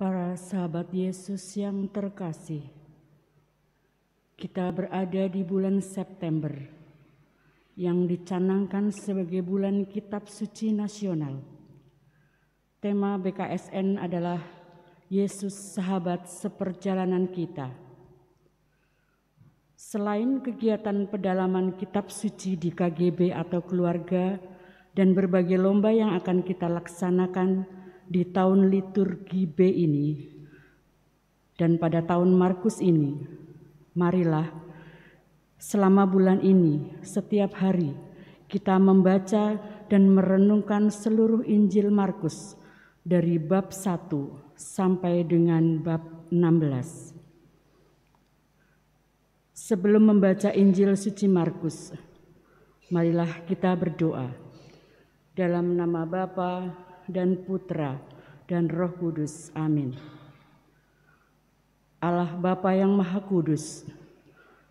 Para sahabat Yesus yang terkasih, kita berada di bulan September yang dicanangkan sebagai bulan Kitab Suci Nasional. Tema BKSN adalah Yesus Sahabat Seperjalanan Kita. Selain kegiatan pedalaman Kitab Suci di KGB atau keluarga dan berbagai lomba yang akan kita laksanakan di tahun liturgi B ini dan pada tahun Markus ini, marilah selama bulan ini setiap hari kita membaca dan merenungkan seluruh Injil Markus dari bab 1 sampai dengan bab 16. Sebelum membaca Injil suci Markus, marilah kita berdoa. Dalam nama Bapa dan Putra dan Roh Kudus. Amin. Allah Bapa yang Maha Kudus,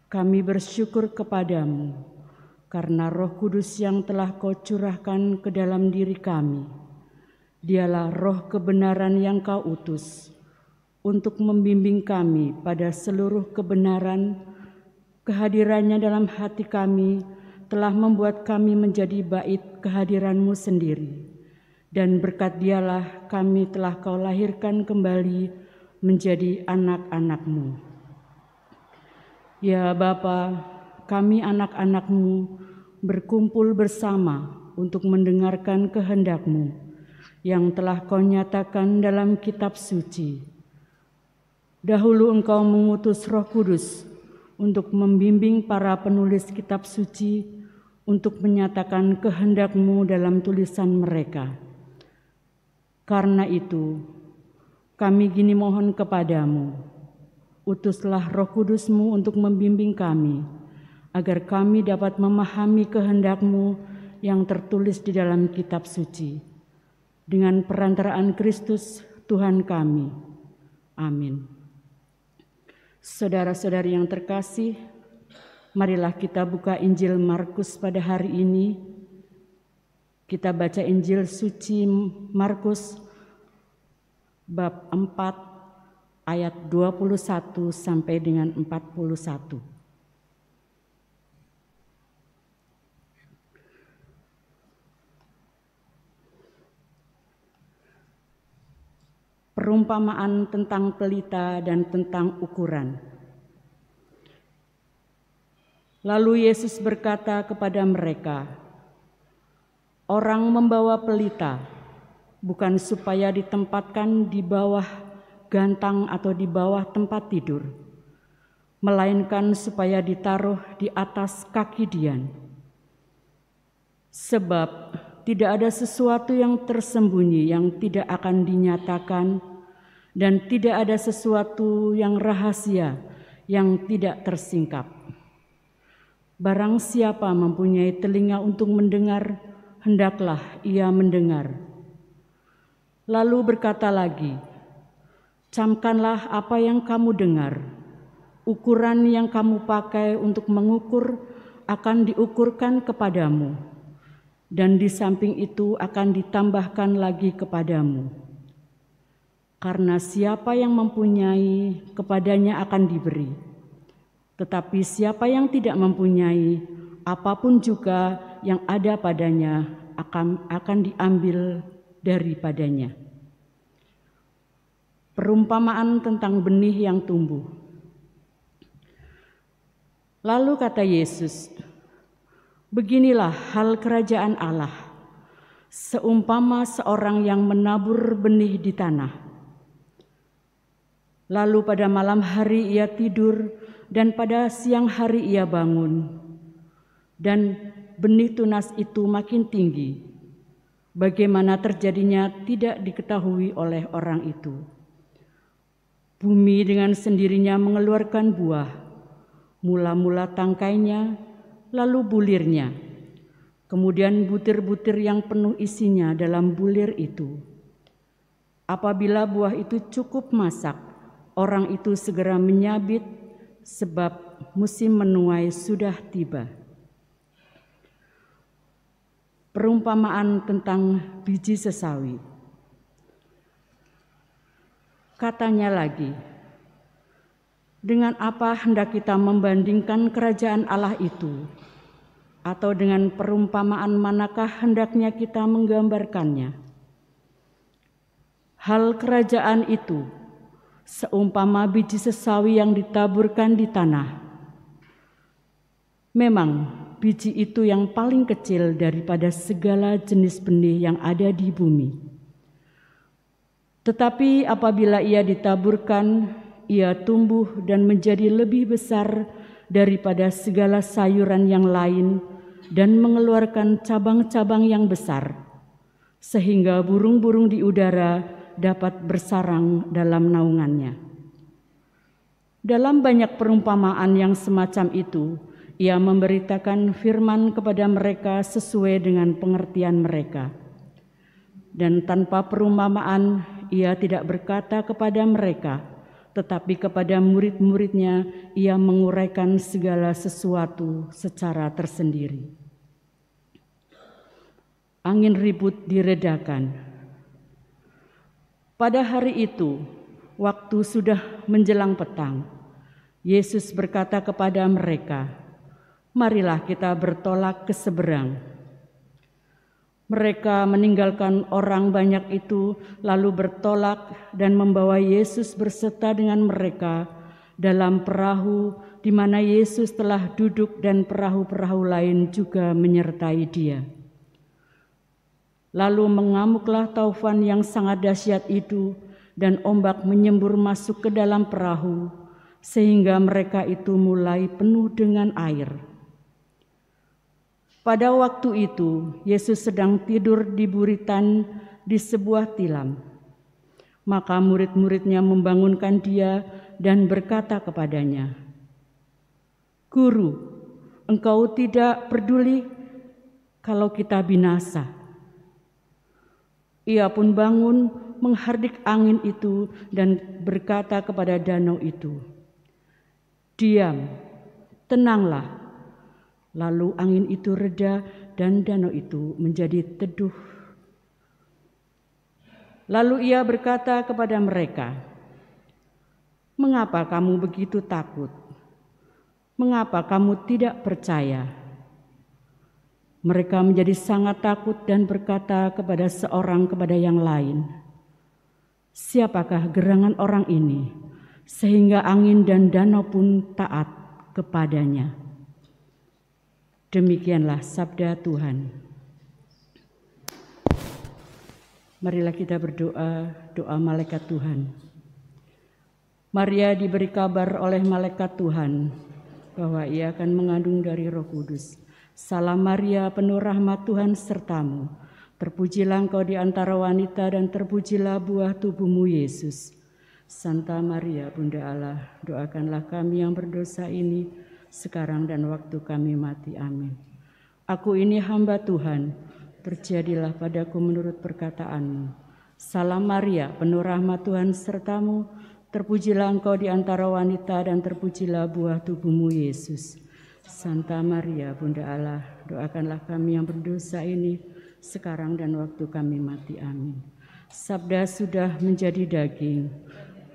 kami bersyukur kepadamu karena Roh Kudus yang telah Kau curahkan ke dalam diri kami. Dialah Roh kebenaran yang Kau utus untuk membimbing kami pada seluruh kebenaran. Kehadirannya dalam hati kami telah membuat kami menjadi bait kehadiran-Mu sendiri. Dan berkat Dialah kami telah Kau lahirkan kembali menjadi anak-anak-Mu. Ya Bapa, kami anak-anak-Mu berkumpul bersama untuk mendengarkan kehendak-Mu yang telah Kau nyatakan dalam kitab suci. Dahulu Engkau mengutus Roh Kudus untuk membimbing para penulis kitab suci untuk menyatakan kehendak-Mu dalam tulisan mereka. Karena itu, kami gini mohon kepadamu, utuslah Roh Kudus-Mu untuk membimbing kami, agar kami dapat memahami kehendak-Mu yang tertulis di dalam kitab suci. Dengan perantaraan Kristus, Tuhan kami. Amin. Saudara-saudari yang terkasih, marilah kita buka Injil Markus pada hari ini. Kita baca Injil suci Markus bab 4 ayat 21 sampai dengan 41. Perumpamaan tentang pelita dan tentang ukuran. Lalu Yesus berkata kepada mereka, orang membawa pelita bukan supaya ditempatkan di bawah gantang atau di bawah tempat tidur, melainkan supaya ditaruh di atas kaki dian. Sebab tidak ada sesuatu yang tersembunyi yang tidak akan dinyatakan, dan tidak ada sesuatu yang rahasia yang tidak tersingkap. Barang siapa mempunyai telinga untuk mendengar, hendaklah ia mendengar. Lalu berkata lagi, camkanlah apa yang kamu dengar. Ukuran yang kamu pakai untuk mengukur akan diukurkan kepadamu, dan di samping itu akan ditambahkan lagi kepadamu. Karena siapa yang mempunyai, kepadanya akan diberi. Tetapi siapa yang tidak mempunyai, apapun juga yang ada padanya akan diambil daripadanya. Perumpamaan tentang benih yang tumbuh. Lalu kata Yesus, beginilah hal kerajaan Allah, seumpama seorang yang menabur benih di tanah. Lalu pada malam hari ia tidur, dan pada siang hari ia bangun, dan benih tunas itu makin tinggi. Bagaimana terjadinya tidak diketahui oleh orang itu. Bumi dengan sendirinya mengeluarkan buah, mula-mula tangkainya, lalu bulirnya, kemudian butir-butir yang penuh isinya dalam bulir itu. Apabila buah itu cukup masak, orang itu segera menyabit, sebab musim menuai sudah tiba. Perumpamaan tentang biji sesawi. Katanya lagi, dengan apa hendak kita membandingkan kerajaan Allah itu? Atau dengan perumpamaan manakah hendaknya kita menggambarkannya? Hal kerajaan itu seumpama biji sesawi yang ditaburkan di tanah. Memang biji itu yang paling kecil daripada segala jenis benih yang ada di bumi. Tetapi apabila ia ditaburkan, ia tumbuh dan menjadi lebih besar daripada segala sayuran yang lain dan mengeluarkan cabang-cabang yang besar, sehingga burung-burung di udara dapat bersarang dalam naungannya. Dalam banyak perumpamaan yang semacam itu, ia memberitakan firman kepada mereka sesuai dengan pengertian mereka. Dan tanpa perumpamaan, ia tidak berkata kepada mereka, tetapi kepada murid-muridnya ia menguraikan segala sesuatu secara tersendiri. Angin ribut diredakan. Pada hari itu, waktu sudah menjelang petang, Yesus berkata kepada mereka, "Marilah kita bertolak ke seberang." Mereka meninggalkan orang banyak itu, lalu bertolak dan membawa Yesus berserta dengan mereka dalam perahu di mana Yesus telah duduk dan perahu-perahu lain juga menyertai Dia. Lalu mengamuklah taufan yang sangat dahsyat itu dan ombak menyembur masuk ke dalam perahu sehingga mereka itu mulai penuh dengan air. Pada waktu itu, Yesus sedang tidur di buritan di sebuah tilam. Maka murid-muridnya membangunkan Dia dan berkata kepadanya, "Guru, Engkau tidak peduli kalau kita binasa." Ia pun bangun, menghardik angin itu dan berkata kepada danau itu, "Diam, tenanglah." Lalu angin itu reda dan danau itu menjadi teduh. Lalu ia berkata kepada mereka, "Mengapa kamu begitu takut? Mengapa kamu tidak percaya?" Mereka menjadi sangat takut dan berkata kepada seorang kepada yang lain, "Siapakah gerangan orang ini sehingga angin dan danau pun taat kepadanya?" Demikianlah sabda Tuhan. Marilah kita berdoa, doa malaikat Tuhan. Maria diberi kabar oleh malaikat Tuhan bahwa ia akan mengandung dari Roh Kudus. Salam Maria, penuh rahmat Tuhan sertamu. Terpujilah engkau di antara wanita dan terpujilah buah tubuhmu Yesus. Santa Maria, Bunda Allah, doakanlah kami yang berdosa ini sekarang dan waktu kami mati. Amin. Aku ini hamba Tuhan, terjadilah padaku menurut perkataanmu. Salam Maria, penuh rahmat Tuhan sertamu, terpujilah engkau di antara wanita dan terpujilah buah tubuhmu Yesus. Santa Maria, Bunda Allah, doakanlah kami yang berdosa ini sekarang dan waktu kami mati. Amin. Sabda sudah menjadi daging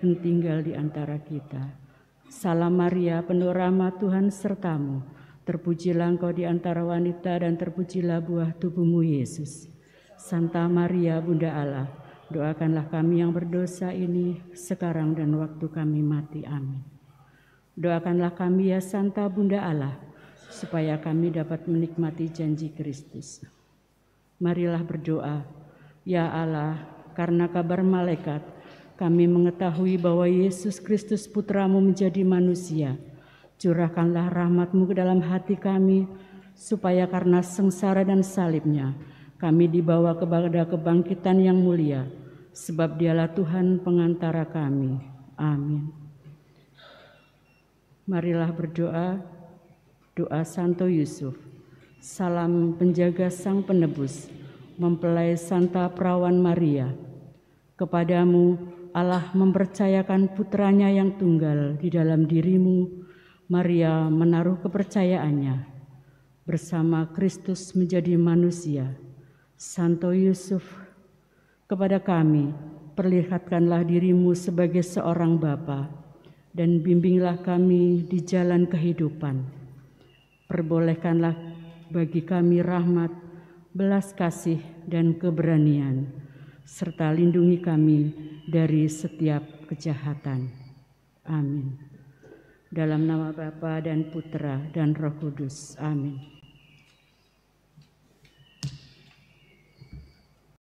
dan tinggal di antara kita. Salam Maria, penuh rahmat Tuhan sertamu, terpujilah engkau di antara wanita dan terpujilah buah tubuhmu Yesus. Santa Maria, Bunda Allah, doakanlah kami yang berdosa ini sekarang dan waktu kami mati. Amin. Doakanlah kami ya Santa Bunda Allah, supaya kami dapat menikmati janji Kristus. Marilah berdoa, ya Allah, karena kabar malaikat, kami mengetahui bahwa Yesus Kristus Putramu menjadi manusia. Curahkanlah rahmat-Mu ke dalam hati kami, supaya karena sengsara dan salibnya, kami dibawa kepada kebangkitan yang mulia, sebab Dialah Tuhan pengantara kami. Amin. Marilah berdoa, doa Santo Yusuf. Salam penjaga Sang Penebus, mempelai Santa Perawan Maria. Kepadamu Allah mempercayakan putranya yang tunggal di dalam dirimu. Maria menaruh kepercayaannya. Bersama Kristus menjadi manusia. Santo Yusuf, kepada kami perlihatkanlah dirimu sebagai seorang Bapa, dan bimbinglah kami di jalan kehidupan. Perbolehkanlah bagi kami rahmat, belas kasih, dan keberanian, serta lindungi kami dari setiap kejahatan. Amin. Dalam nama Bapa dan Putra dan Roh Kudus. Amin.